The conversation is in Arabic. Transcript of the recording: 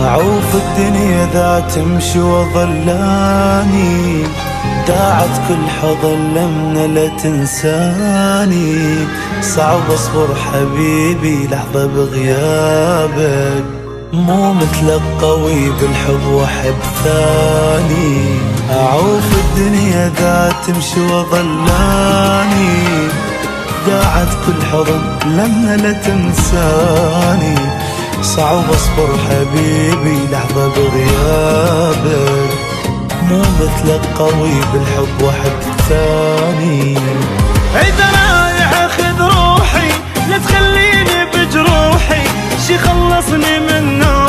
أعوف الدنيا ذا تمشي وظلاني، داعت كل حضن لمنة لا تنساني. صعب أصبر حبيبي لحظة بغيابك، مو مثلك قوي بالحب وحب ثاني. أعوف الدنيا ذا تمشي وظلاني، داعت كل حضن لمنة لا تنساني. صعب أصبر حبيبي لحظة بغيابك، مو مثلك قوي بالحب وحب ثاني. إذا رايح خذ روحي، لا تخليني بجروحي، شي خلصني من نومي.